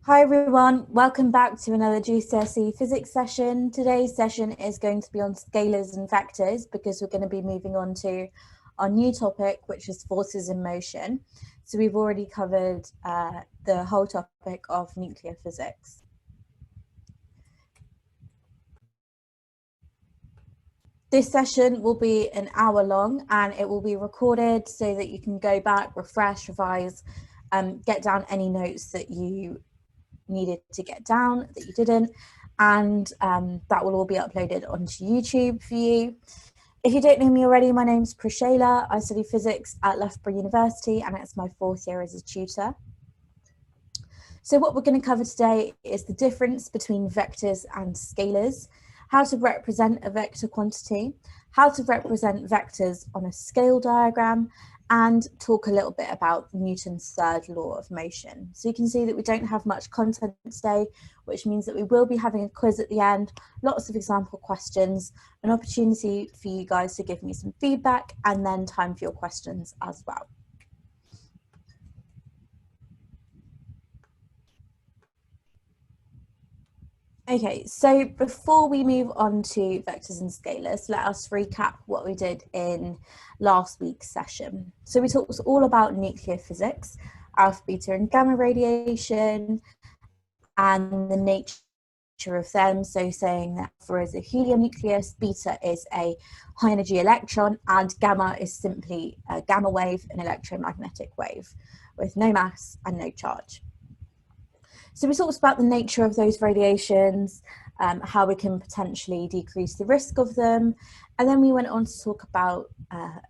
Hi everyone, welcome back to another GCSE Physics session. Today's session is going to be on scalars and vectors because we're going to be moving on to our new topic, which is forces in motion. So we've already covered the whole topic of nuclear physics. This session will be an hour long and it will be recorded so that you can go back, refresh, revise, get down any notes that you needed to get down that you didn't, and that will all be uploaded onto YouTube for you. If you don't know me already, my name's Preshayla. I study physics at Loughborough University and it's my 4th year as a tutor. So what we're going to cover today is the difference between vectors and scalars, how to represent a vector quantity, how to represent vectors on a scale diagram, and talk a little bit about Newton's third law of motion. So you can see that we don't have much content today, which means that we will be having a quiz at the end, lots of example questions, an opportunity for you guys to give me some feedback, and then time for your questions as well. Okay, so before we move on to vectors and scalars, let us recap what we did in last week's session. So we talked all about nuclear physics, alpha, beta, and gamma radiation, and the nature of them. So saying that alpha is a helium nucleus, beta is a high energy electron, and gamma is simply a gamma wave, an electromagnetic wave with no mass and no charge. So we talked about the nature of those radiations, how we can potentially decrease the risk of them. And then we went on to talk about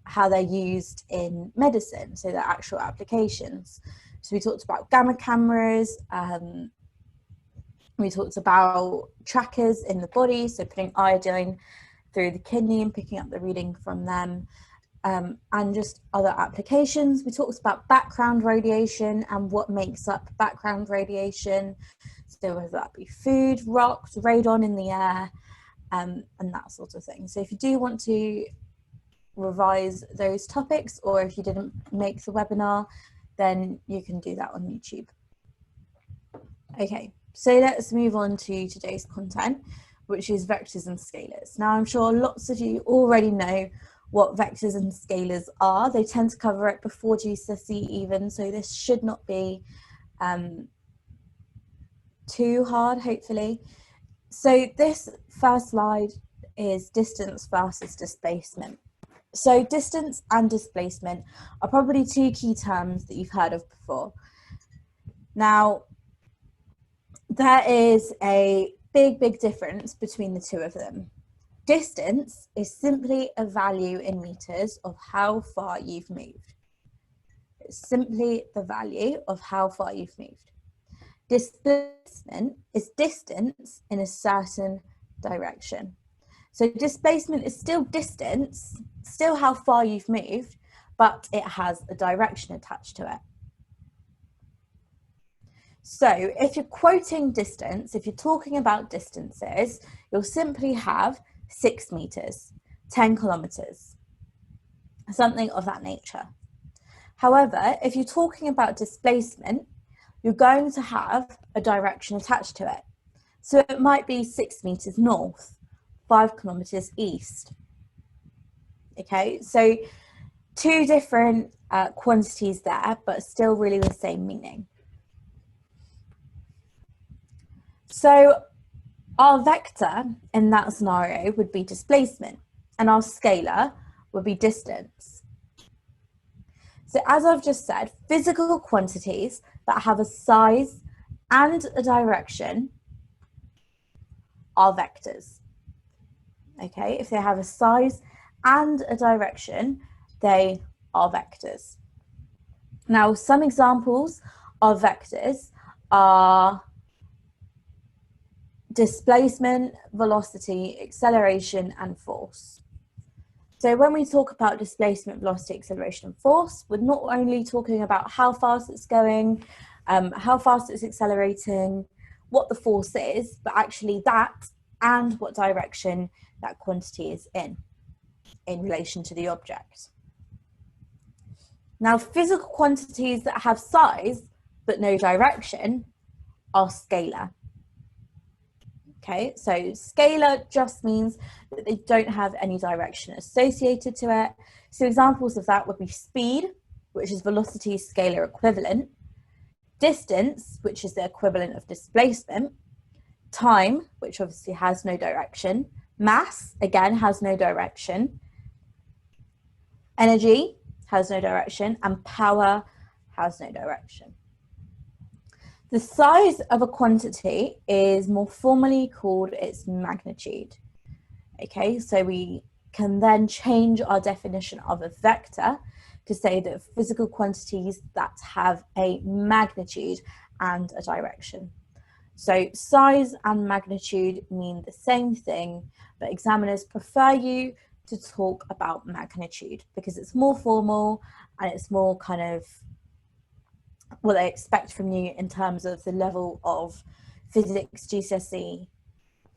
how they're used in medicine, so their actual applications. So we talked about gamma cameras, we talked about trackers in the body, so putting iodine through the kidney and picking up the reading from them. And just other applications. We talked about background radiation and what makes up background radiation. So whether that be food, rocks, radon in the air, and that sort of thing. So if you do want to revise those topics, or if you didn't make the webinar, then you can do that on YouTube. Okay, so let's move on to today's content, which is vectors and scalars. Now, I'm sure lots of you already know what vectors and scalars are. They tend to cover it before GCSE even, so this should not be too hard, hopefully. So this first slide is distance versus displacement. So distance and displacement are probably two key terms that you've heard of before. Now, there is a big difference between the two of them. Distance is simply a value in meters of how far you've moved. It's simply the value of how far you've moved. Displacement is distance in a certain direction. So displacement is still distance, still how far you've moved, but it has a direction attached to it. So if you're quoting distance, if you're talking about distances, you'll simply have 6 meters, 10 kilometers, something of that nature. However, if you're talking about displacement, you're going to have a direction attached to it. So it might be 6 meters north, 5 kilometers east. Okay, so two different quantities there, but still really the same meaning. So our vector in that scenario would be displacement, and our scalar would be distance. So as I've just said, physical quantities that have a size and a direction are vectors. Okay, if they have a size and a direction, they are vectors. Now, some examples of vectors are displacement, velocity, acceleration, and force. So when we talk about displacement, velocity, acceleration, and force, we're not only talking about how fast it's going, how fast it's accelerating, what the force is, but actually that and what direction that quantity is in relation to the object. Now, physical quantities that have size but no direction are scalar. Okay, so scalar just means that they don't have any direction associated to it. So examples of that would be speed, which is velocity's scalar equivalent, distance, which is the equivalent of displacement, time, which obviously has no direction, mass, again, has no direction, energy has no direction, and power has no direction. The size of a quantity is more formally called its magnitude. Okay, so we can then change our definition of a vector to say that physical quantities that have a magnitude and a direction. So size and magnitude mean the same thing, but examiners prefer you to talk about magnitude because it's more formal and it's more kind of what they expect from you in terms of the level of physics GCSE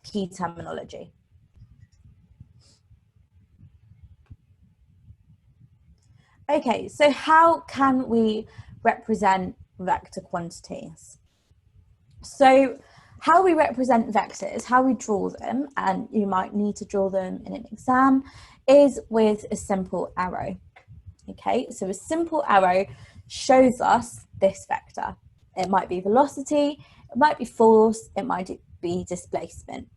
key terminology. Okay, so how can we represent vector quantities? So how we represent vectors, how we draw them, and you might need to draw them in an exam, is with a simple arrow. Okay, so a simple arrow shows us this vector. It might be velocity, it might be force, it might be displacement.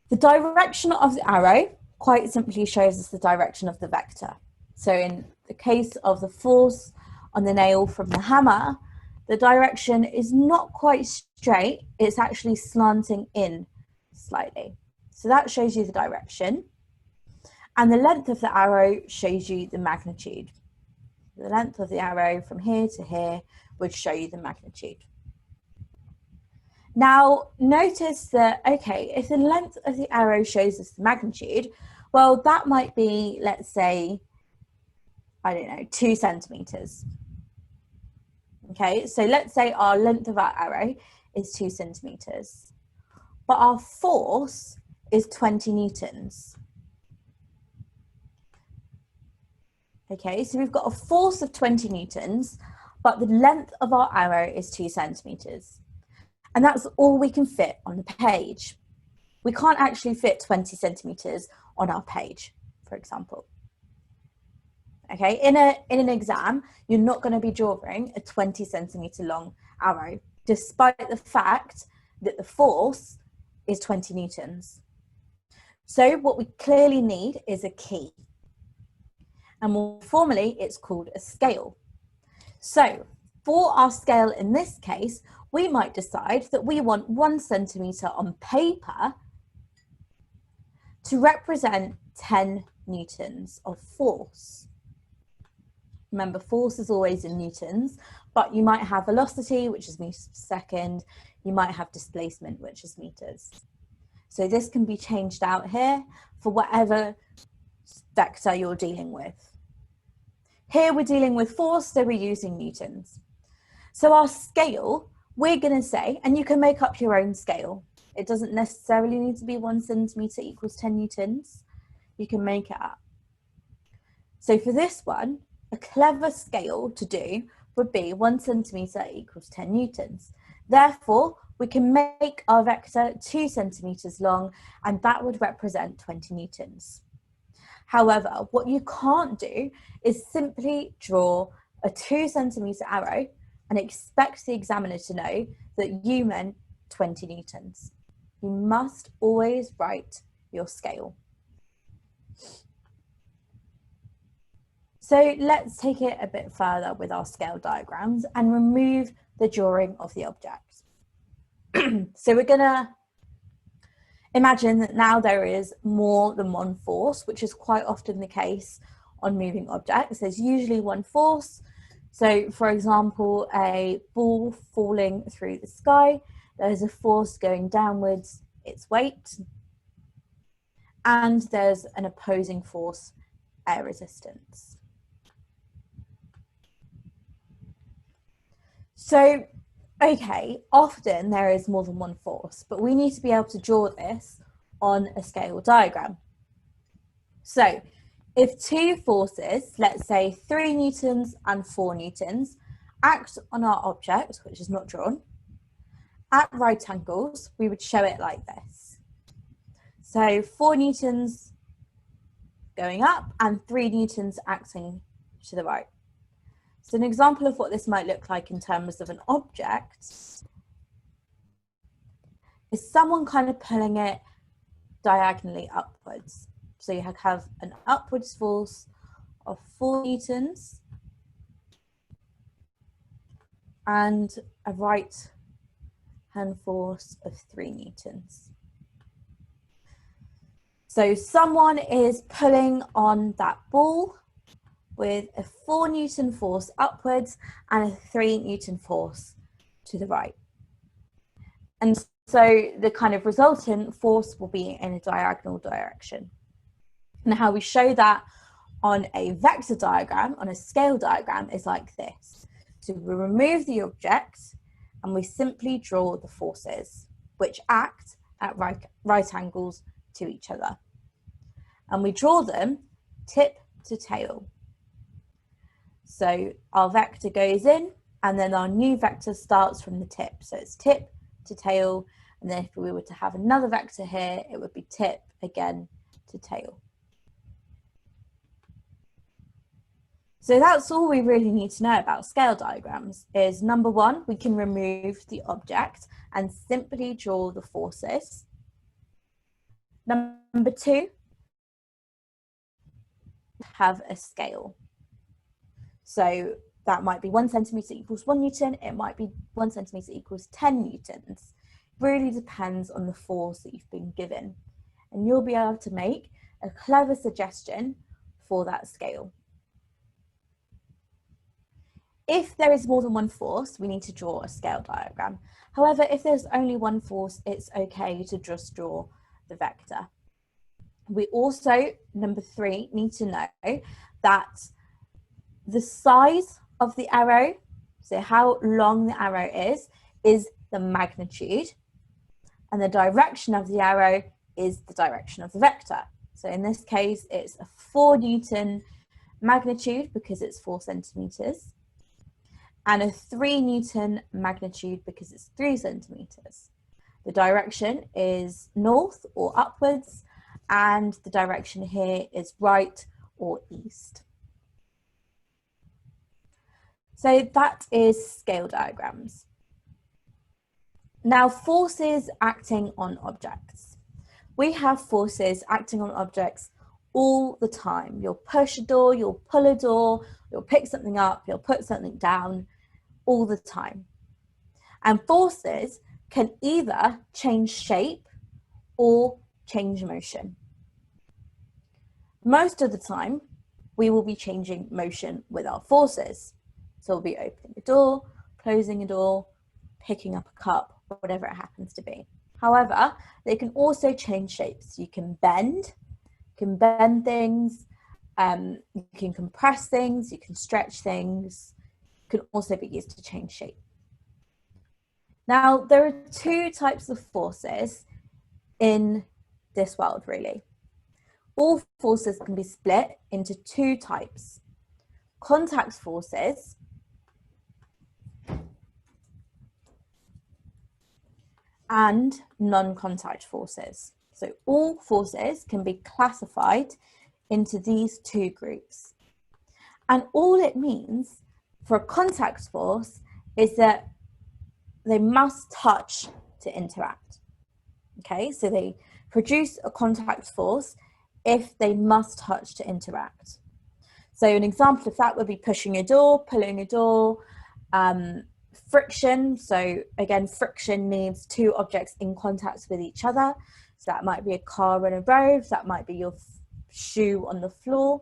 The direction of the arrow quite simply shows us the direction of the vector. So in the case of the force on the nail from the hammer, the direction is not quite straight, it's actually slanting in slightly. So that shows you the direction. And the length of the arrow shows you the magnitude. The length of the arrow from here to here would show you the magnitude. Now, notice that, okay, if the length of the arrow shows us the magnitude, well, that might be, let's say, I don't know, 2 centimeters. Okay, so let's say our length of our arrow is 2 centimeters, but our force is 20 newtons. Okay, so we've got a force of 20 newtons, but the length of our arrow is 2 centimeters. And that's all we can fit on the page. We can't actually fit 20 centimeters on our page, for example. Okay, in an exam, you're not going to be drawing a 20 centimeter long arrow, despite the fact that the force is 20 newtons. So what we clearly need is a key. And more formally, it's called a scale. So for our scale in this case, we might decide that we want 1 centimeter on paper to represent 10 newtons of force. Remember, force is always in newtons, but you might have velocity, which is meters per second. You might have displacement, which is meters. So this can be changed out here for whatever vector you're dealing with. Here we're dealing with force, so we're using newtons. So our scale, we're going to say, and you can make up your own scale. It doesn't necessarily need to be 1 centimeter equals 10 newtons. You can make it up. So for this one, a clever scale to do would be 1 centimeter equals 10 newtons. Therefore, we can make our vector 2 centimeters long, and that would represent 20 newtons. However, what you can't do is simply draw a 2 centimeter arrow and expect the examiner to know that you meant 20 newtons. You must always write your scale. So let's take it a bit further with our scale diagrams and remove the drawing of the object. So we're going to imagine that now there is more than one force, which is quite often the case on moving objects. There's usually one force. So for example, a ball falling through the sky, there's a force going downwards, its weight, and there's an opposing force, air resistance. So, okay, often there is more than one force, but we need to be able to draw this on a scale diagram. So if two forces, let's say 3 newtons and 4 newtons, act on our object, which is not drawn, at right angles, we would show it like this. So 4 newtons going up and 3 newtons acting to the right. So an example of what this might look like in terms of an object is someone kind of pulling it diagonally upwards. So you have an upwards force of 4 newtons and a right hand force of 3 newtons. So someone is pulling on that ball with a 4 Newton force upwards and a 3 Newton force to the right. And so the kind of resultant force will be in a diagonal direction. And how we show that on a vector diagram, on a scale diagram, is like this. So we remove the object and we simply draw the forces which act at right angles to each other. And we draw them tip to tail. So our vector goes in and then our new vector starts from the tip. So it's tip to tail. And then if we were to have another vector here, it would be tip again to tail. So that's all we really need to know about scale diagrams is, number one, we can remove the object and simply draw the forces. Number two, have a scale. So that might be 1 centimetre equals 1 Newton, it might be 1 centimetre equals 10 Newtons. Really depends on the force that you've been given. And you'll be able to make a clever suggestion for that scale. If there is more than one force, we need to draw a scale diagram. However, if there's only one force, it's okay to just draw the vector. We also, number three, need to know that the size of the arrow, so how long the arrow is the magnitude, and the direction of the arrow is the direction of the vector. So in this case, it's a 4 Newton magnitude because it's 4 centimetres, and a 3 Newton magnitude because it's 3 centimetres. The direction is north or upwards, and the direction here is right or east. So that is scale diagrams. Now, forces acting on objects. We have forces acting on objects all the time. You'll push a door, you'll pull a door, you'll pick something up, you'll put something down, all the time. And forces can either change shape or change motion. Most of the time, we will be changing motion with our forces. So we'll be opening a door, closing a door, picking up a cup, whatever it happens to be. However, they can also change shapes. You can bend things, you can compress things, you can stretch things, can also be used to change shape. Now, there are two types of forces in this world, really. All forces can be split into two types: contact forces and non-contact forces. So all forces can be classified into these two groups. And all it means for a contact force is that they must touch to interact. Okay, so they produce a contact force if they must touch to interact. So an example of that would be pushing a door, pulling a door, friction. So again, friction needs two objects in contact with each other. So that might be a car on a road, that might be your shoe on the floor.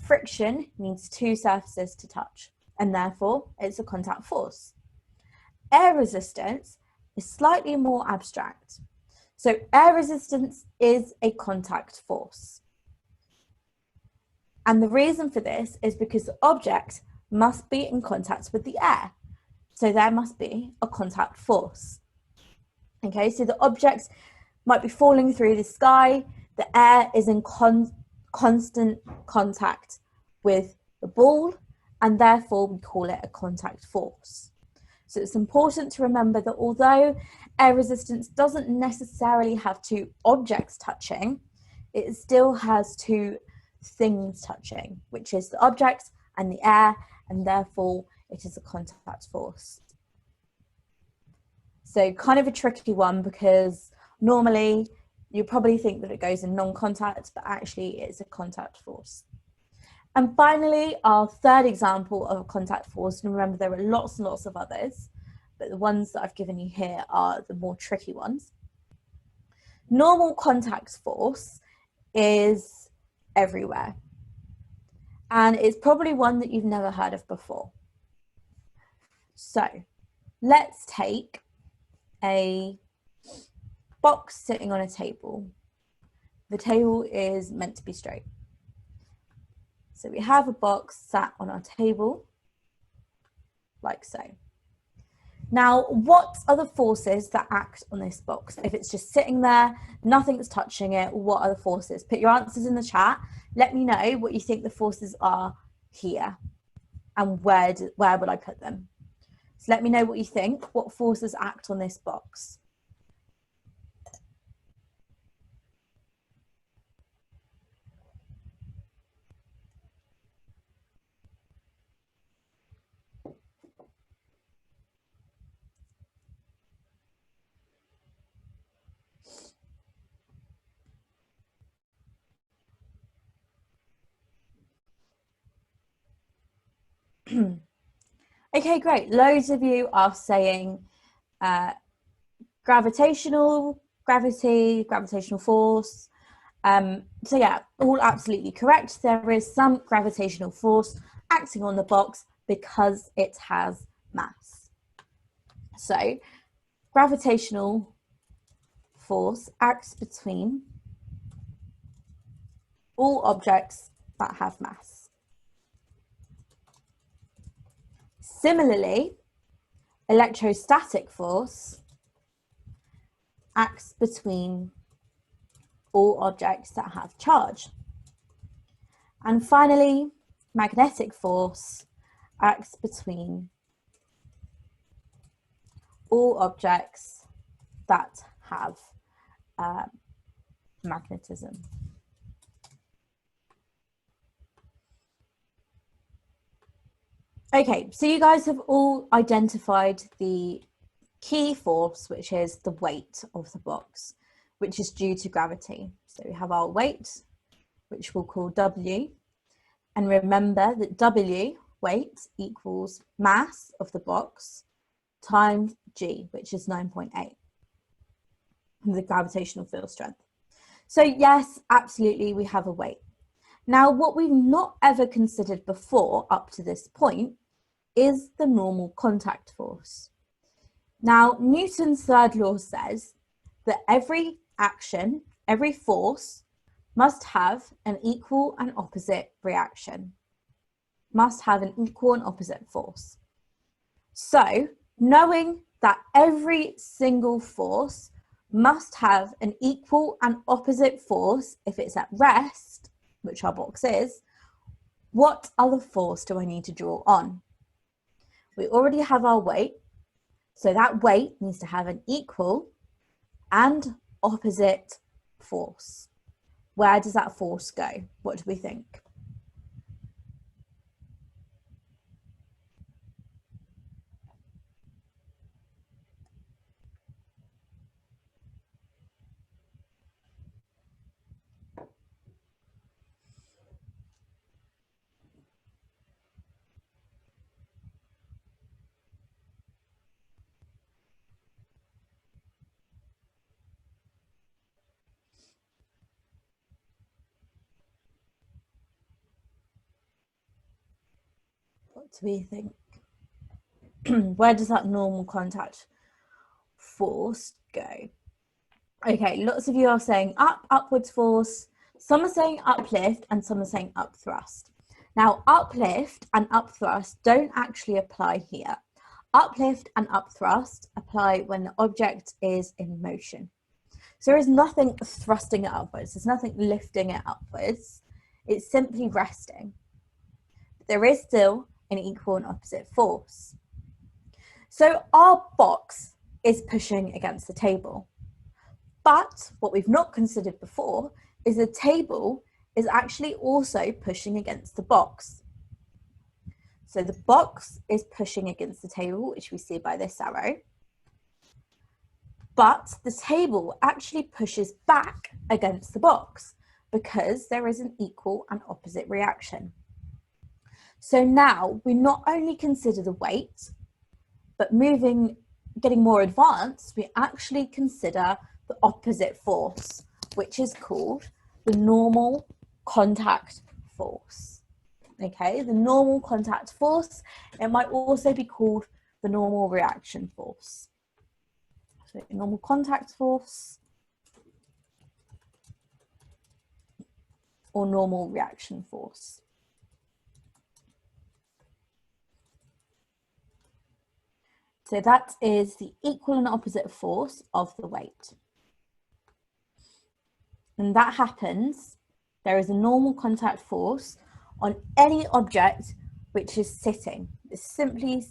Friction needs two surfaces to touch, and therefore it's a contact force. Air resistance is slightly more abstract. So air resistance is a contact force. And the reason for this is because the object must be in contact with the air. So there must be a contact force. Okay, so the object might be falling through the sky. The air is in constant contact with the ball, and therefore we call it a contact force. So it's important to remember that although air resistance doesn't necessarily have two objects touching, it still has two things touching, which is the object and the air, and therefore it is a contact force. So kind of a tricky one, because normally you probably think that it goes in non-contact, but actually it's a contact force. And finally, our third example of a contact force, and remember there are lots and lots of others, but the ones that I've given you here are the more tricky ones. Normal contact force is everywhere, and it's probably one that you've never heard of before. So let's take a box sitting on a table. The table is meant to be straight. So we have a box sat on our table, like so. Now, what are the forces that act on this box? If it's just sitting there, nothing's touching it, what are the forces? Put your answers in the chat. Let me know what you think the forces are here, and where would I put them? So let me know what you think. What forces act on this box? Okay, great. Loads of you are saying gravitational force. So yeah, all absolutely correct. There is some gravitational force acting on the box because it has mass. So gravitational force acts between all objects that have mass. Similarly, electrostatic force acts between all objects that have charge. And finally, magnetic force acts between all objects that have magnetism. Okay, so you guys have all identified the key force, which is the weight of the box, which is due to gravity. So we have our weight, which we'll call W. And remember that W, weight, equals mass of the box times G, which is 9.8, the gravitational field strength. So yes, absolutely, we have a weight. Now, what we've not ever considered before up to this point is the normal contact force. Now, Newton's third law says that every action, every force must have an equal and opposite reaction, must have an equal and opposite force. So, knowing that every single force must have an equal and opposite force if it's at rest, which our box is, what other force do I need to draw on? We already have our weight, so that weight needs to have an equal and opposite force. Where does that force go? What do we think? What do we think? Where does that normal contact force go? Okay, lots of you are saying upwards force. Some are saying uplift and some are saying up thrust. Now, uplift and up thrust don't actually apply here. Uplift and up thrust apply when the object is in motion. So there is nothing thrusting it upwards. There's nothing lifting it upwards. It's simply resting. There is still an equal and opposite force. So our box is pushing against the table. But what we've not considered before is the table is actually also pushing against the box. So the box is pushing against the table, which we see by this arrow. But the table actually pushes back against the box because there is an equal and opposite reaction. So now we not only consider the weight, but getting more advanced, we actually consider the opposite force, which is called the normal contact force. Okay, the normal contact force. It might also be called the normal reaction force. So normal contact force or normal reaction force. So that is the equal and opposite force of the weight. And that happens, there is a normal contact force on any object which is sitting. It's simply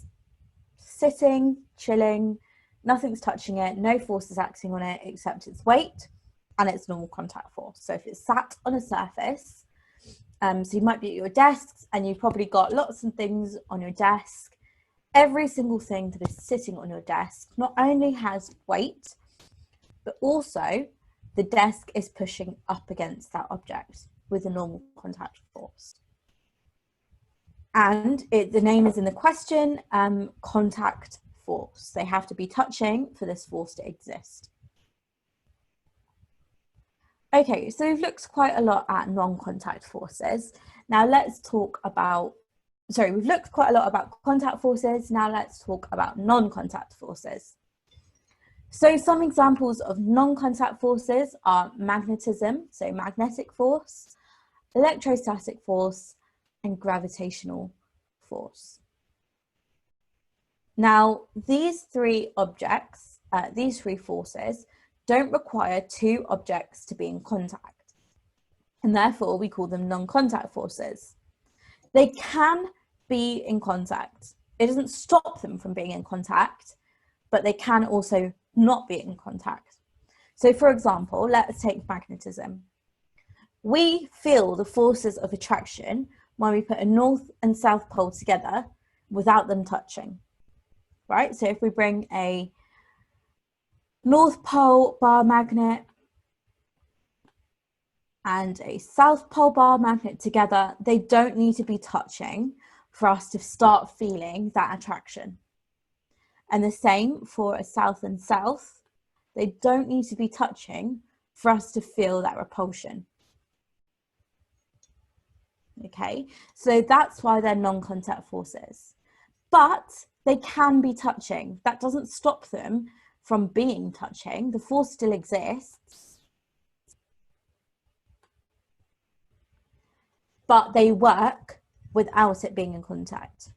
sitting, chilling, nothing's touching it, no force is acting on it except its weight and its normal contact force. So if it's sat on a surface, so you might be at your desks and you've probably got lots of things on your desk. Every single thing that is sitting on your desk not only has weight, but also the desk is pushing up against that object with a normal contact force. And the name is in the question, contact force. They have to be touching for this force to exist. Okay, so we've looked quite a lot at non-contact forces. Now let's talk about, we've looked quite a lot about contact forces. Now let's talk about non-contact forces. So some examples of non-contact forces are magnetism, so magnetic force, electrostatic force, and gravitational force. Now, these three forces don't require two objects to be in contact, and therefore we call them non-contact forces. They can be in contact. It doesn't stop them from being in contact, but they can also not be in contact. So for example, let's take magnetism. We feel the forces of attraction when we put a north and south pole together without them touching, right? So if we bring a north pole bar magnet and a south pole bar magnet together, they don't need to be touching for us to start feeling that attraction. And the same for a south and south, they don't need to be touching for us to feel that repulsion. Okay, so that's why they're non-contact forces. But they can be touching. That doesn't stop them from being touching. The force still exists, but they work without it being in contact.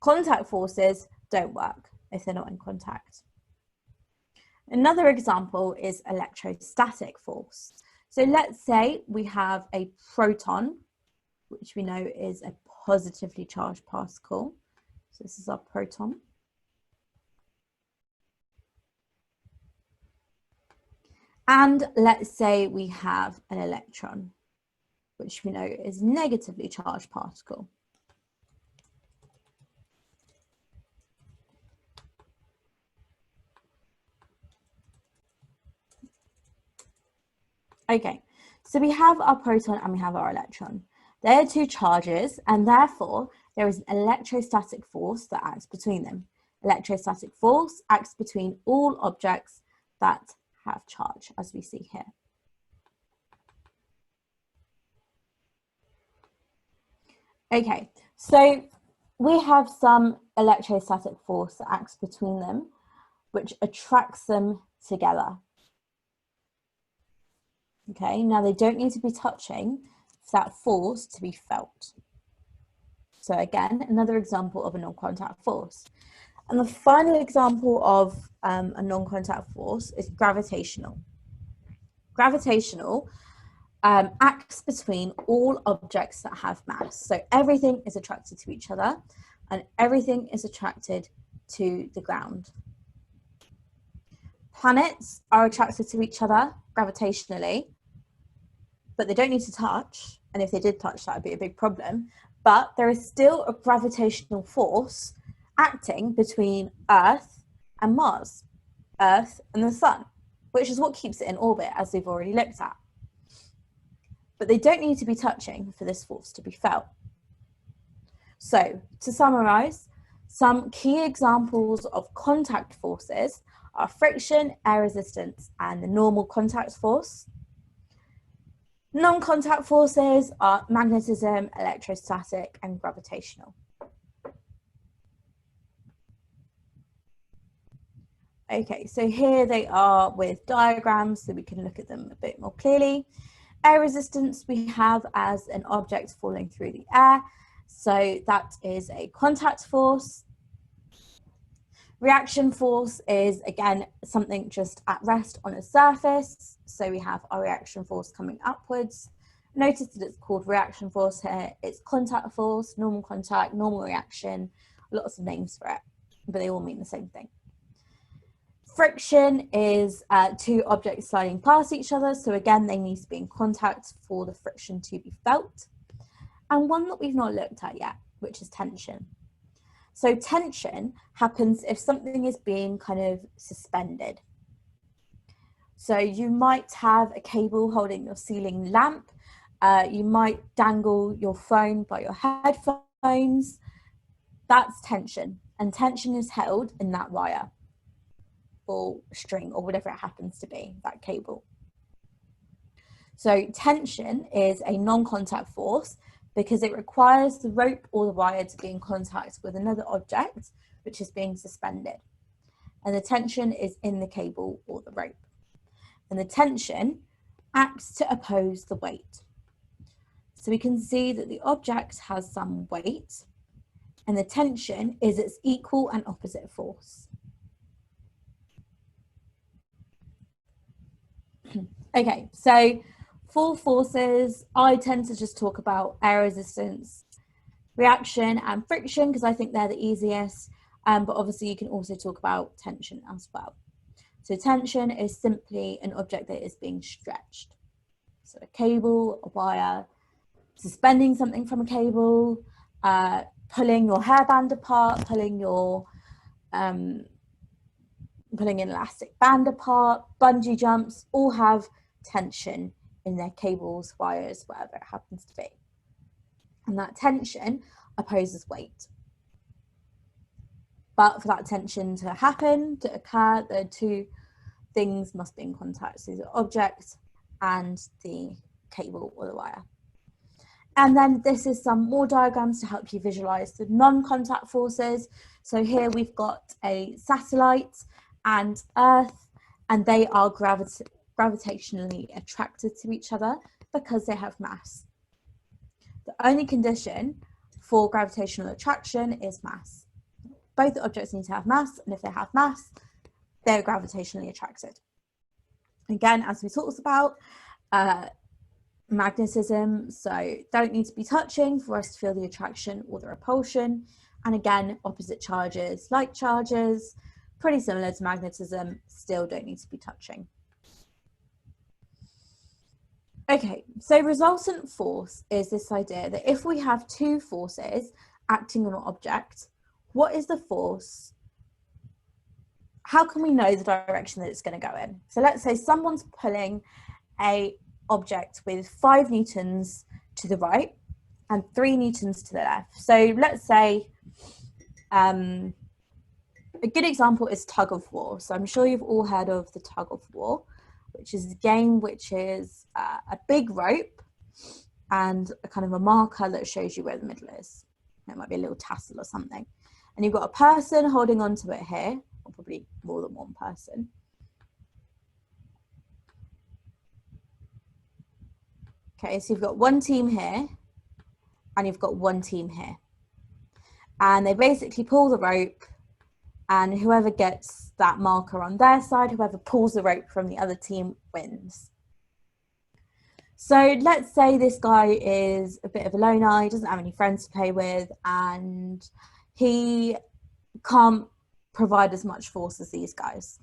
Contact forces don't work if they're not in contact. Another example is electrostatic force. So let's say we have a proton, which we know is a positively charged particle. So this is our proton. And let's say we have an electron, which we know is a negatively charged particle. Okay, so we have our proton and we have our electron. They are two charges, and therefore there is an electrostatic force that acts between them. Electrostatic force acts between all objects that have charge, as we see here. Okay, so we have some electrostatic force that acts between them, which attracts them together. Okay, now they don't need to be touching for that force to be felt. So again, another example of a non-contact force. And the final example of a non-contact force is gravitational. Gravitational acts between all objects that have mass. So everything is attracted to each other, and everything is attracted to the ground. Planets are attracted to each other gravitationally, but they don't need to touch. And if they did touch, that would be a big problem. But there is still a gravitational force acting between Earth and Mars, Earth and the Sun, which is what keeps it in orbit, as we've already looked at. But they don't need to be touching for this force to be felt. So, to summarize, some key examples of contact forces are friction, air resistance, and the normal contact force. Non-contact forces are magnetism, electrostatic, and gravitational. Okay, so here they are with diagrams so we can look at them a bit more clearly. Air resistance we have as an object falling through the air. So that is a contact force. Reaction force is, again, something just at rest on a surface. So we have our reaction force coming upwards. Notice that it's called reaction force here. It's contact force, normal contact, normal reaction, lots of names for it, but they all mean the same thing. Friction is two objects sliding past each other. So again, they need to be in contact for the friction to be felt. And one that we've not looked at yet, which is tension. So tension happens if something is being kind of suspended. So you might have a cable holding your ceiling lamp. You might dangle your phone by your headphones. That's tension. And tension is held in that wire or string or whatever it happens to be, that cable. So tension is a non-contact force because it requires the rope or the wire to be in contact with another object which is being suspended. And the tension is in the cable or the rope. And the tension acts to oppose the weight. So we can see that the object has some weight and the tension is its equal and opposite force. Okay, so for forces, I tend to just talk about air resistance, reaction and friction because I think they're the easiest, but obviously you can also talk about tension as well. So tension is simply an object that is being stretched. So a cable, a wire, suspending something from a cable, pulling your hairband apart, pulling an elastic band apart, bungee jumps, all have tension in their cables, wires, whatever it happens to be. And that tension opposes weight. But for that tension to happen, to occur, the two things must be in contact. So the object and the cable or the wire. And then this is some more diagrams to help you visualize the non-contact forces. So here we've got a satellite and Earth, and they are gravitationally attracted to each other because they have mass. The only condition for gravitational attraction is mass. Both objects need to have mass, and if they have mass, they're gravitationally attracted. Again, as we talked about, magnetism, so don't need to be touching for us to feel the attraction or the repulsion. And again, opposite charges, like charges, pretty similar to magnetism, still don't need to be touching. Okay, so resultant force is this idea that if we have two forces acting on an object, what is the force? How can we know the direction that it's going to go in? So let's say someone's pulling an object with 5 newtons to the right and 3 newtons to the left. So let's say a good example is Tug of War. So I'm sure you've all heard of the Tug of War, which is a game which is a big rope and a kind of a marker that shows you where the middle is. It might be a little tassel or something. And you've got a person holding onto it here, or probably more than one person. Okay, so you've got one team here and you've got one team here. And they basically pull the rope, and whoever gets that marker on their side, whoever pulls the rope from the other team wins. So let's say this guy is a bit of a loner, he doesn't have any friends to play with, and he can't provide as much force as these guys.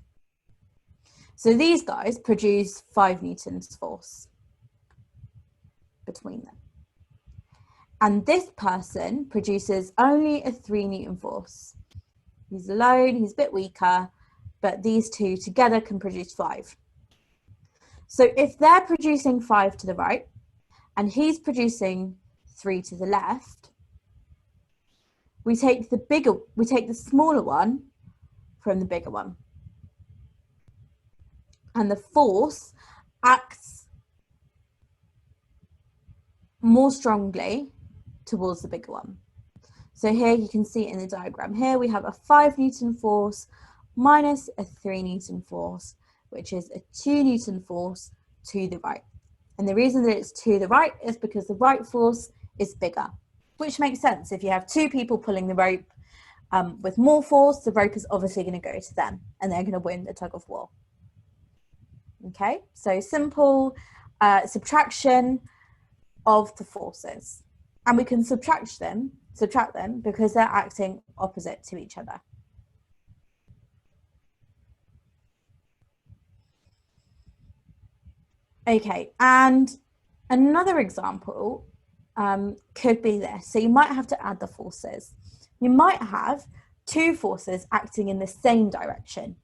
So these guys produce 5 newtons force between them. And this person produces only a 3 Newton force. He's alone, he's a bit weaker, but these two together can produce 5. So if they're producing 5 to the right, and he's producing 3 to the left, we take the smaller one from the bigger one. And the force acts more strongly towards the bigger one. So here you can see in the diagram, here we have a 5 Newton force minus a 3 Newton force, which is a 2 Newton force to the right. And the reason that it's to the right is because the right force is bigger, which makes sense. If you have 2 people pulling the rope with more force, the rope is obviously going to go to them and they're going to win the tug of war. Okay, so simple subtraction of the forces. And we can subtract them because they're acting opposite to each other. Okay, and another example could be this. So you might have to add the forces. You might have 2 forces acting in the same direction.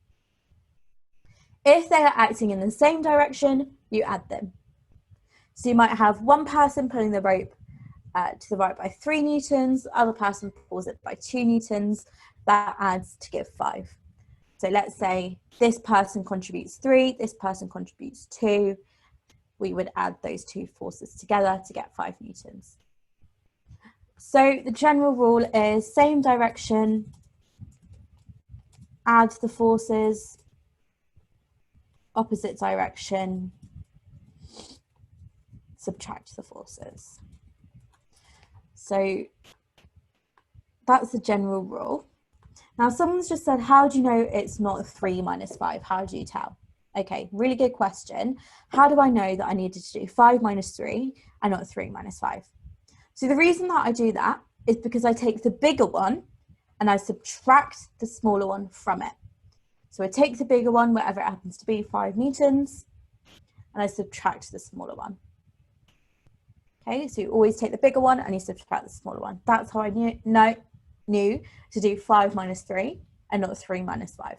If they are acting in the same direction, you add them. So you might have one person pulling the rope to the right by 3 newtons, the other person pulls it by 2 newtons, that adds to give 5. So let's say this person contributes 3, this person contributes 2, we would add those 2 forces together to get 5 newtons. So the general rule is same direction, add the forces, opposite direction, subtract the forces. So that's the general rule. Now someone's just said, how do you know it's not 3 minus 5? How do you tell? Okay, really good question. How do I know that I needed to do 5 minus 3 and not 3 minus 5? So the reason that I do that is because I take the bigger one and I subtract the smaller one from it. So I take the bigger one, whatever it happens to be, 5 newtons, and I subtract the smaller one. Okay, so you always take the bigger one and you subtract the smaller one. That's how I knew to do 5 minus 3 and not 3 minus 5.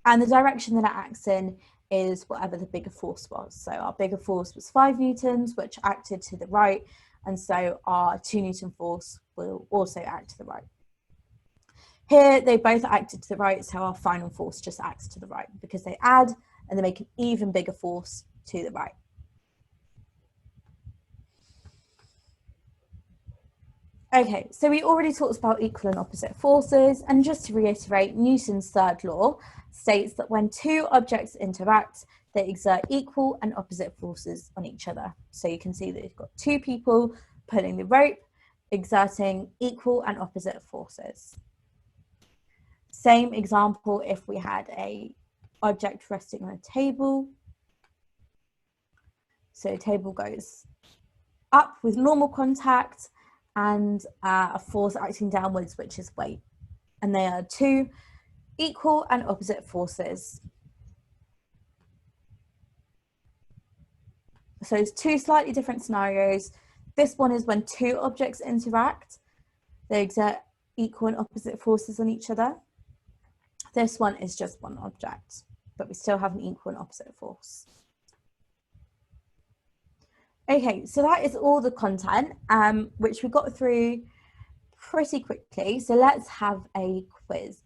And the direction that it acts in is whatever the bigger force was. So our bigger force was 5 newtons, which acted to the right, and so our 2 Newton force will also act to the right. Here, they both acted to the right, so our final force just acts to the right because they add and they make an even bigger force to the right. Okay, so we already talked about equal and opposite forces, and just to reiterate, Newton's third law states that when 2 objects interact, they exert equal and opposite forces on each other. So you can see that you've got 2 people pulling the rope, exerting equal and opposite forces. Same example if we had an object resting on a table. So a table goes up with normal contact and a force acting downwards, which is weight. And they are 2 equal and opposite forces. So it's 2 slightly different scenarios. This one is when 2 objects interact, they exert equal and opposite forces on each other. This one is just 1 object, but we still have an equal and opposite force. Okay, so that is all the content, which we got through pretty quickly. So let's have a quiz.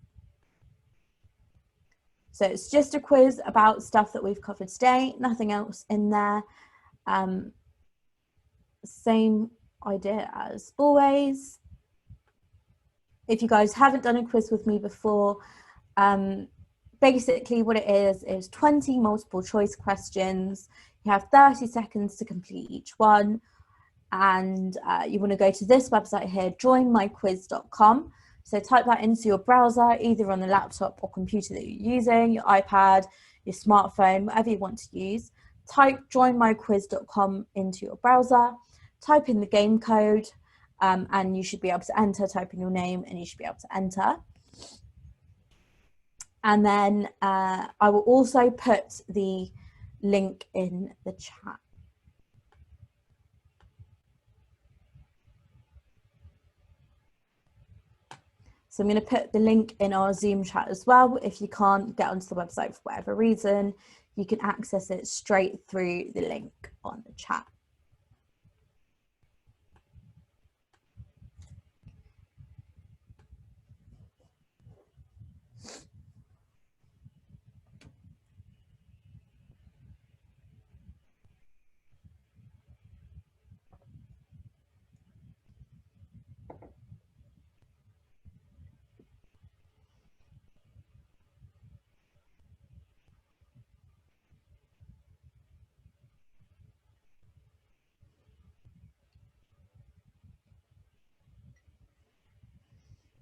So it's just a quiz about stuff that we've covered today, nothing else in there. Same idea as always. If you guys haven't done a quiz with me before, basically what it is 20 multiple choice questions. You have 30 seconds to complete each one, and you want to go to this website here, joinmyquiz.com. So type that into your browser, either on the laptop or computer that you're using, your iPad, your smartphone, whatever you want to use. Type joinmyquiz.com into your browser, type in the game code, and you should be able to type in your name, and you should be able to enter. And then I will also put the link in the chat. So I'm going to put the link in our Zoom chat as well. If you can't get onto the website for whatever reason, you can access it straight through the link on the chat.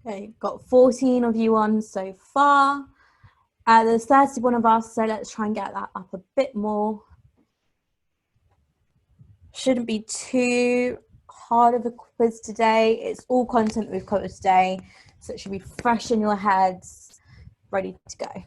Okay, got 14 of you on so far. There's 31 of us, so let's try and get that up a bit more. Shouldn't be too hard of a quiz today. It's all content we've covered today, so it should be fresh in your heads, ready to go.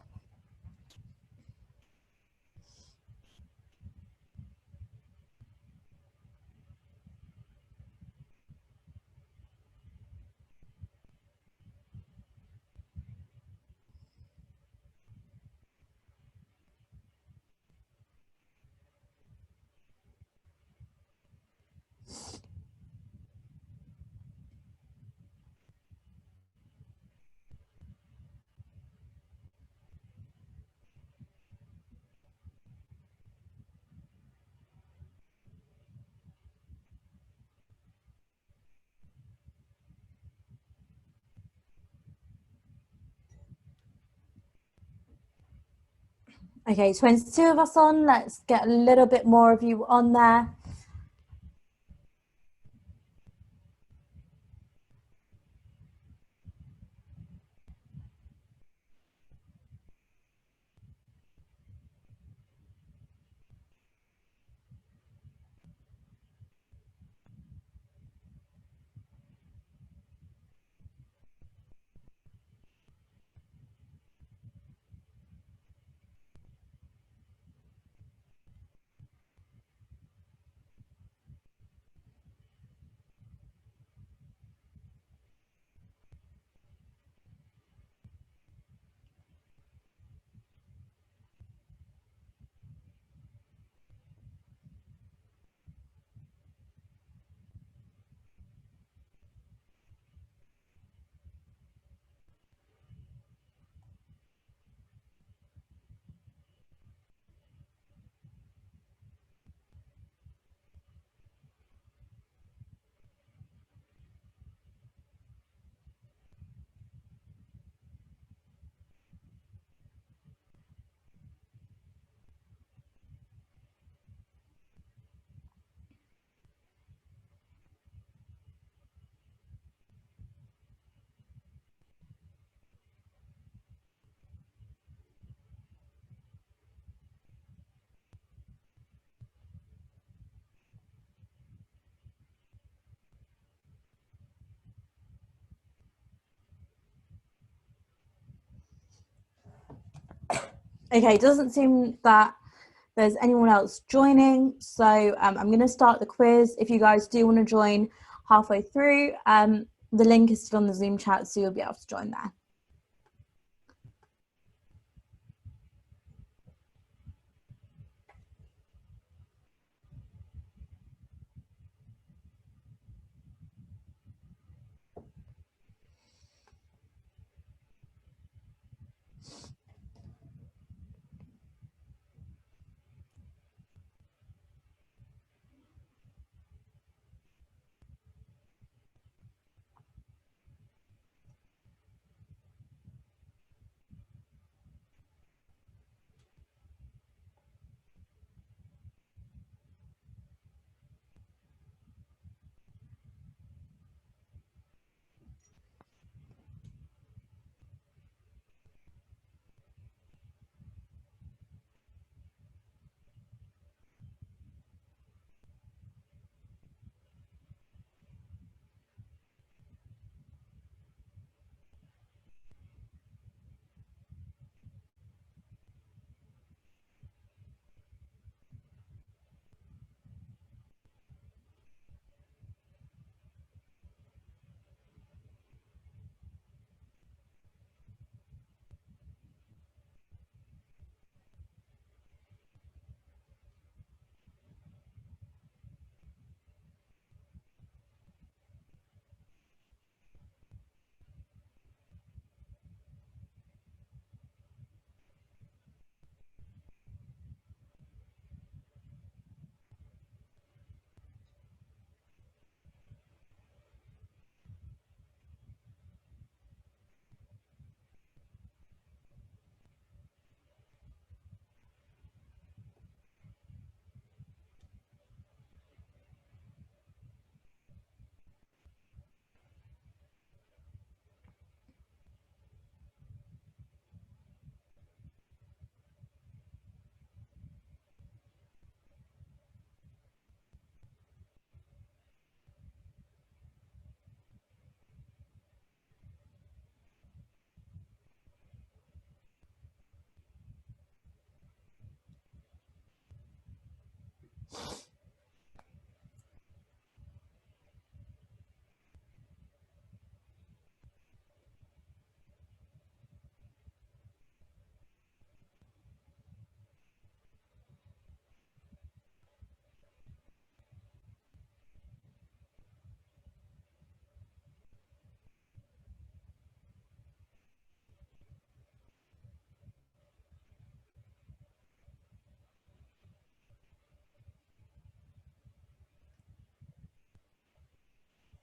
Okay, 22 of us on. Let's get a little bit more of you on there. Okay, it doesn't seem that there's anyone else joining, so I'm going to start the quiz. If you guys do want to join halfway through, the link is still on the Zoom chat, so you'll be able to join there.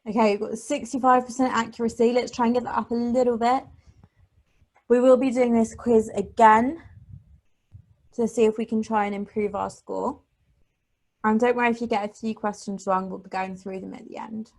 Okay, we've got 65% accuracy. Let's try and get that up a little bit. We will be doing this quiz again to see if we can try and improve our score. And don't worry if you get a few questions wrong, we'll be going through them at the end.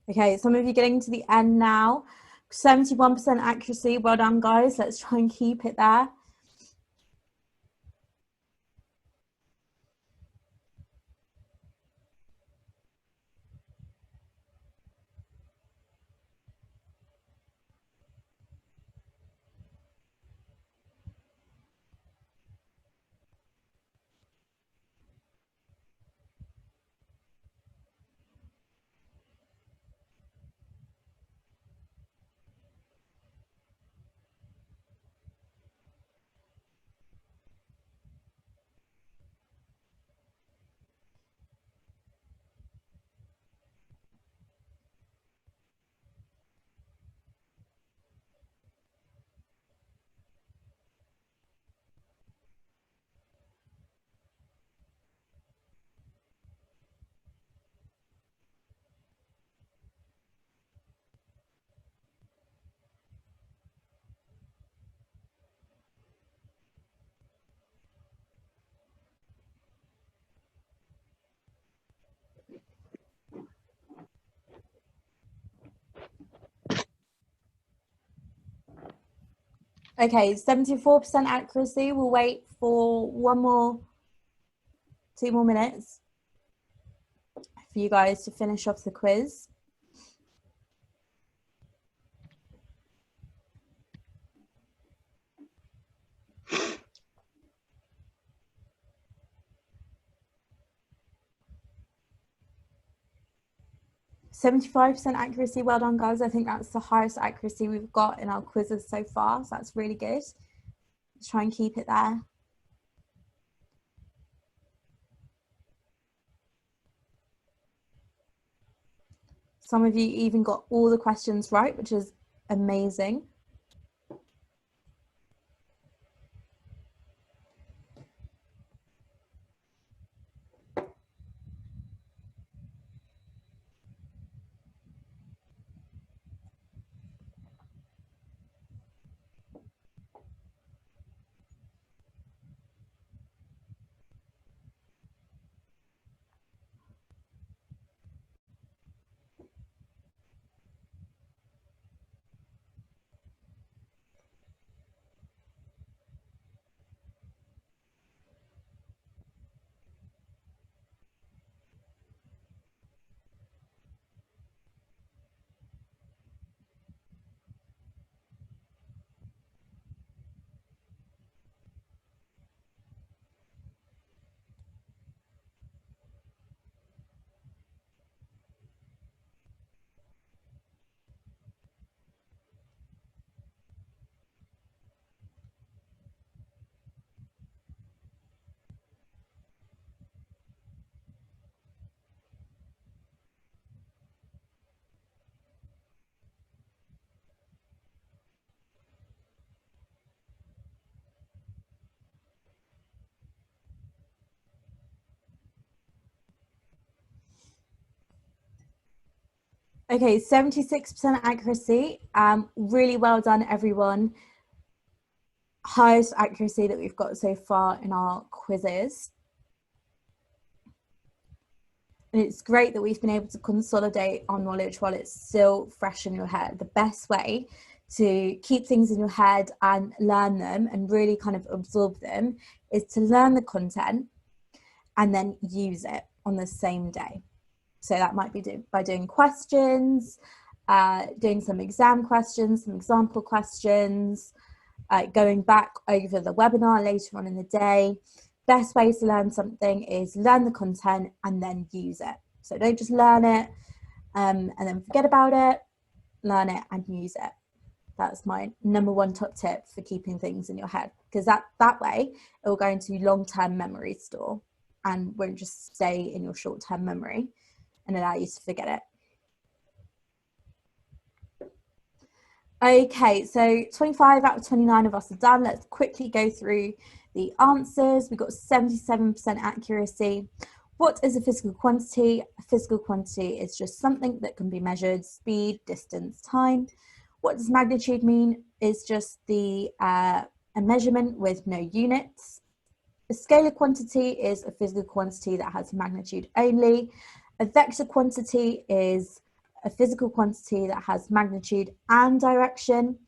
Okay, some of you getting to the end now. 71% accuracy. Well done, guys. Let's try and keep it there. Okay, 74% accuracy. We'll wait for 2 more minutes for you guys to finish off the quiz. %75% accuracy. Well done, guys. I think that's the highest accuracy we've got in our quizzes so far. So that's really good. Let's try and keep it there. Some of you even got all the questions right, which is amazing. Okay, 76% accuracy. Really well done, everyone. Highest accuracy that we've got so far in our quizzes. And it's great that we've been able to consolidate our knowledge while it's still fresh in your head. The best way to keep things in your head and learn them and really kind of absorb them is to learn the content and then use it on the same day. So that might be by doing questions, doing some exam questions, some example questions, going back over the webinar later on in the day. Best way to learn something is learn the content and then use it. So don't just learn it and then forget about it, learn it and use it. That's my #1 top tip for keeping things in your head, because that way it will go into long-term memory store and won't just stay in your short-term memory and allow you to forget it. Okay, so 25 out of 29 of us are done. Let's quickly go through the answers. We've got 77% accuracy. What is a physical quantity? A physical quantity is just something that can be measured: speed, distance, time. What does magnitude mean? Is just a measurement with no units. A scalar quantity is a physical quantity that has magnitude only. A vector quantity is a physical quantity that has magnitude and direction.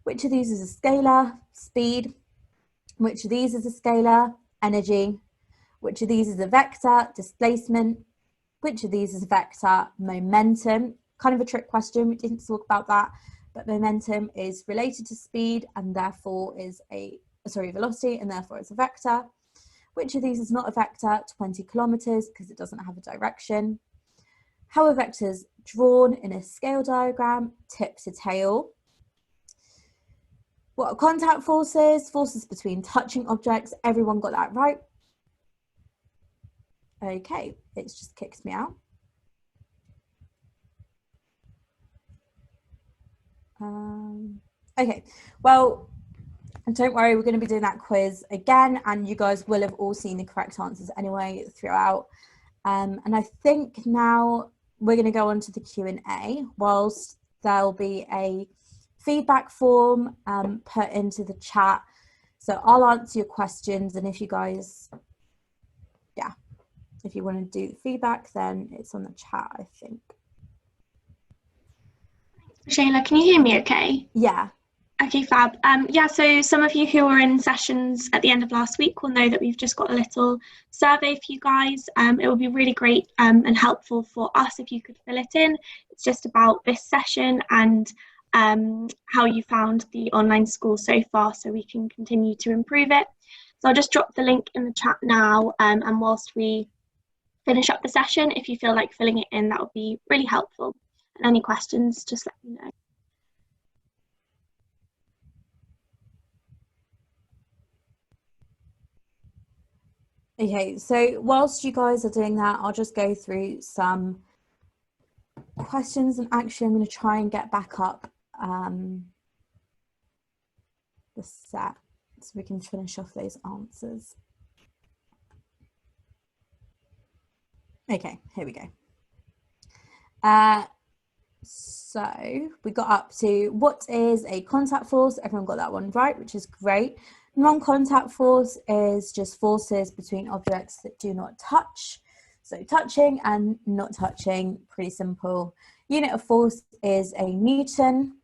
Which of these is a scalar? Speed. Which of these is a scalar? Energy. Which of these is a vector? Displacement. Which of these is a vector? Momentum. Kind of a trick question, we didn't talk about that, but momentum is related to speed and therefore is velocity, and therefore it's a vector. Which of these is not a vector? 20 kilometers, because it doesn't have a direction. How are vectors drawn in a scale diagram? Tip to tail. What are contact forces? Forces between touching objects. Everyone got that right? Okay, it's just kicked me out. Okay, well, don't worry, we're going to be doing that quiz again, and you guys will have all seen the correct answers anyway throughout. And I think now we're going to go on to the Q&A, whilst there'll be a feedback form put into the chat. So I'll answer your questions, and if you guys, if you want to do the feedback, then it's on the chat, I think. Preshayla, can you hear me okay? Yeah. Okay, fab. Yeah, so some of you who were in sessions at the end of last week will know that we've just got a little survey for you guys. It would be really great and helpful for us if you could fill it in. It's just about this session and how you found the online school so far, so we can continue to improve it. So I'll just drop the link in the chat now, and whilst we finish up the session, if you feel like filling it in, that would be really helpful. And any questions, just let me know. Okay, so whilst you guys are doing that, I'll just go through some questions, and actually I'm going to try and get back up the set so we can finish off those answers. Okay, here we go. So we got up to what is a contact force? Everyone got that one right, which is great. Non-contact force is just forces between objects that do not touch. So touching and not touching, pretty simple. Unit of force is a Newton.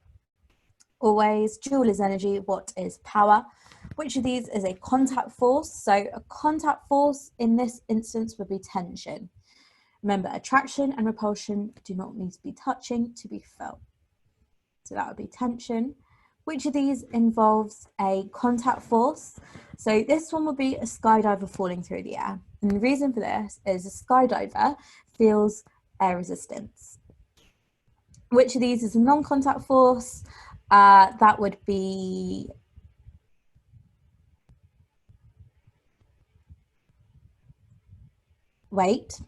Always. Joule is energy. Watt is power. Which of these is a contact force? So a contact force in this instance would be tension. Remember, attraction and repulsion do not need to be touching to be felt. So that would be tension. Which of these involves a contact force? So this one would be a skydiver falling through the air. And the reason for this is a skydiver feels air resistance. Which of these is a non-contact force? That would be weight.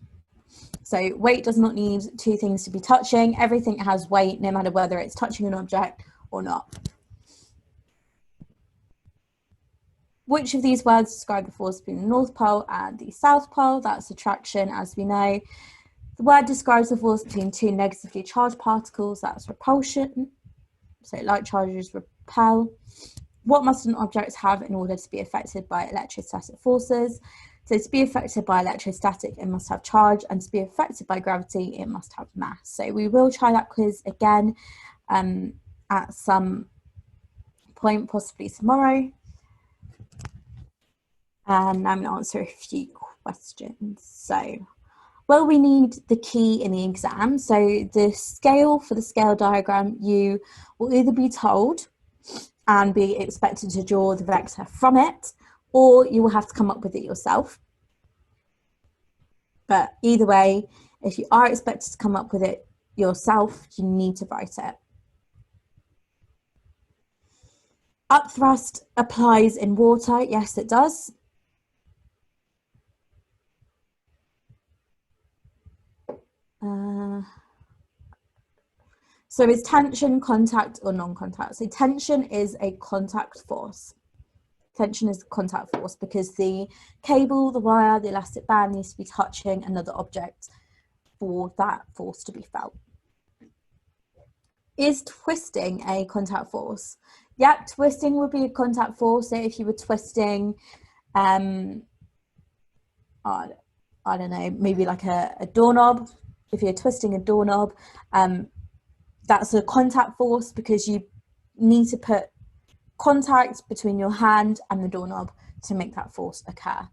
So weight does not need two things to be touching. Everything has weight, no matter whether it's touching an object or not. Which of these words describe the force between the North Pole and the South Pole? That's attraction, as we know. The word describes the force between two negatively charged particles, that's repulsion. So like charges repel. What must an object have in order to be affected by electrostatic forces? So to be affected by electrostatic, it must have charge, and to be affected by gravity, it must have mass. So we will try that quiz again at some point, possibly tomorrow. And I'm going to answer a few questions. So, will we need the key in the exam? So the scale for the scale diagram, you will either be told and be expected to draw the vector from it, or you will have to come up with it yourself. But either way, if you are expected to come up with it yourself, you need to write it. Upthrust applies in water. Yes, it does. So is tension contact or non-contact? So tension is a contact force. Tension is contact force because the cable, the wire, the elastic band needs to be touching another object for that force to be felt. Is twisting a contact force? Yeah, twisting would be a contact force. So if you were twisting, I don't know, maybe like a doorknob. If you're twisting a doorknob, that's a contact force because you need to put contact between your hand and the doorknob to make that force occur.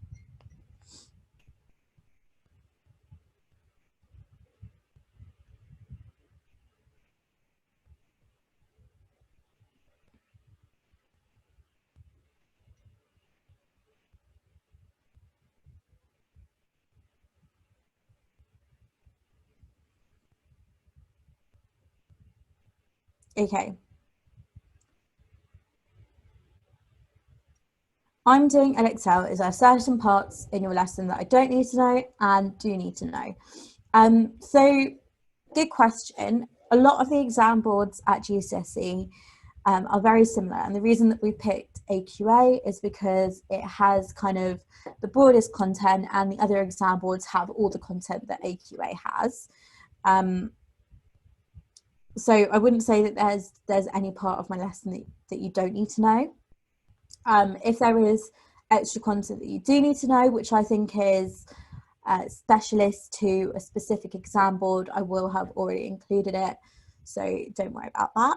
Okay. I'm doing LXL. Is there certain parts in your lesson that I don't need to know and do need to know? So good question. A lot of the exam boards at GCSE are very similar, and the reason that we picked AQA is because it has kind of the broadest content, and the other exam boards have all the content that AQA has. So I wouldn't say that there's any part of my lesson that you don't need to know. If there is extra content that you do need to know, which I think is specialist to a specific exam board, I will have already included it, so don't worry about that.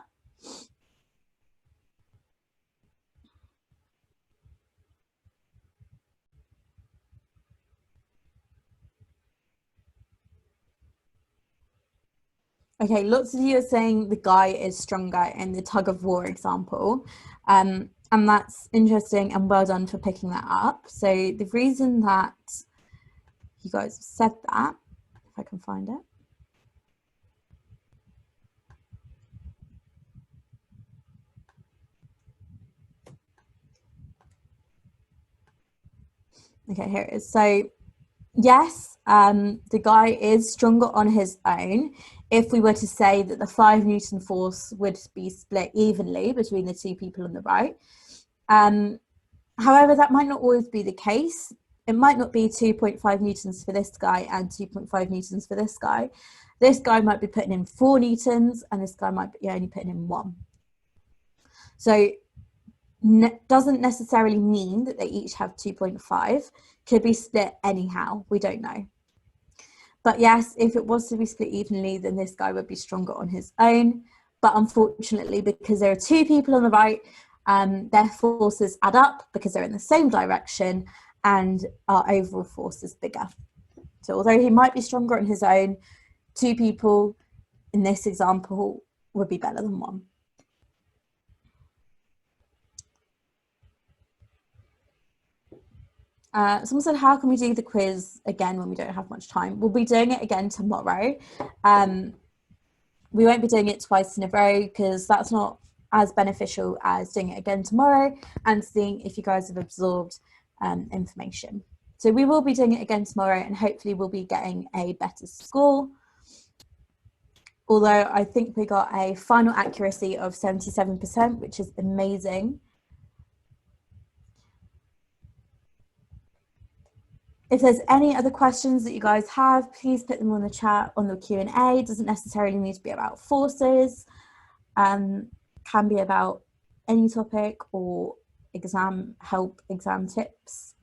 Okay, lots of you are saying the guy is stronger in the Tug of War example, and that's interesting and well done for picking that up. So the reason that you guys said that, if I can find it. Okay, here it is. So yes, the guy is stronger on his own. If we were to say that the 5 Newton force would be split evenly between the two people on the right. However, that might not always be the case. It might not be 2.5 Newtons for this guy and 2.5 Newtons for this guy. This guy might be putting in 4 Newtons and this guy might be only putting in 1. So doesn't necessarily mean that they each have 2.5. Could be split anyhow, we don't know. But yes, if it was to be split evenly, then this guy would be stronger on his own. But unfortunately, because there are 2 people on the right, their forces add up because they're in the same direction and our overall force is bigger. So although he might be stronger on his own, 2 people in this example would be better than 1. Someone said, how can we do the quiz again when we don't have much time? We'll be doing it again tomorrow. We won't be doing it twice in a row because that's not as beneficial as doing it again tomorrow and seeing if you guys have absorbed information. So we will be doing it again tomorrow and hopefully we'll be getting a better score. Although I think we got a final accuracy of 77%, which is amazing. If there's any other questions that you guys have, please put them on the chat on the Q&A. It doesn't necessarily need to be about forces. Can be about any topic or exam help, exam tips.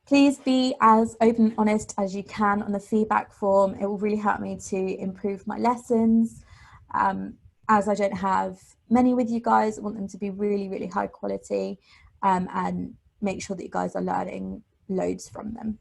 Please be as open and honest as you can on the feedback form. It will really help me to improve my lessons. As I don't have many with you guys, I want them to be really, really high quality, and make sure that you guys are learning loads from them.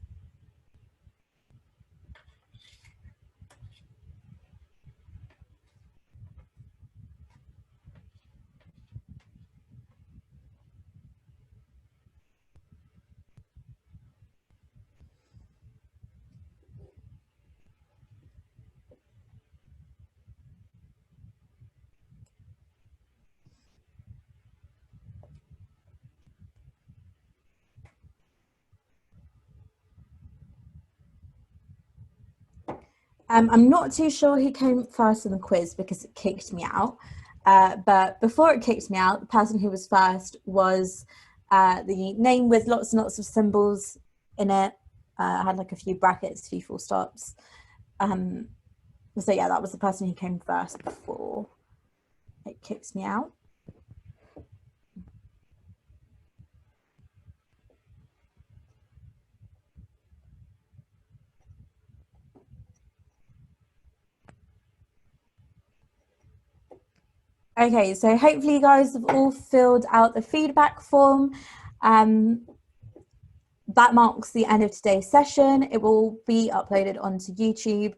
I'm not too sure who came first in the quiz because it kicked me out. But before it kicked me out, the person who was first was the name with lots and lots of symbols in it. I had like a few brackets, a few full stops. So yeah, that was the person who came first before it kicks me out. Okay, so hopefully you guys have all filled out the feedback form. That marks the end of today's session. It will be uploaded onto YouTube.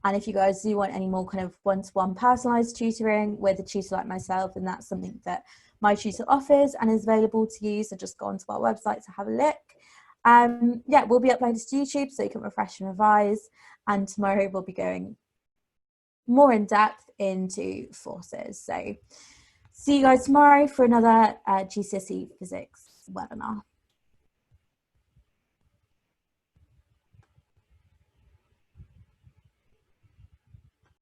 And if you guys do want any more kind of one-to-one personalized tutoring with a tutor like myself, and that's something that MyTutor offers and is available to you, so just go onto our website to have a look. Yeah, we'll be uploaded to YouTube so you can refresh and revise. And tomorrow we'll be going more in depth into forces. So see you guys tomorrow for another GCSE Physics webinar.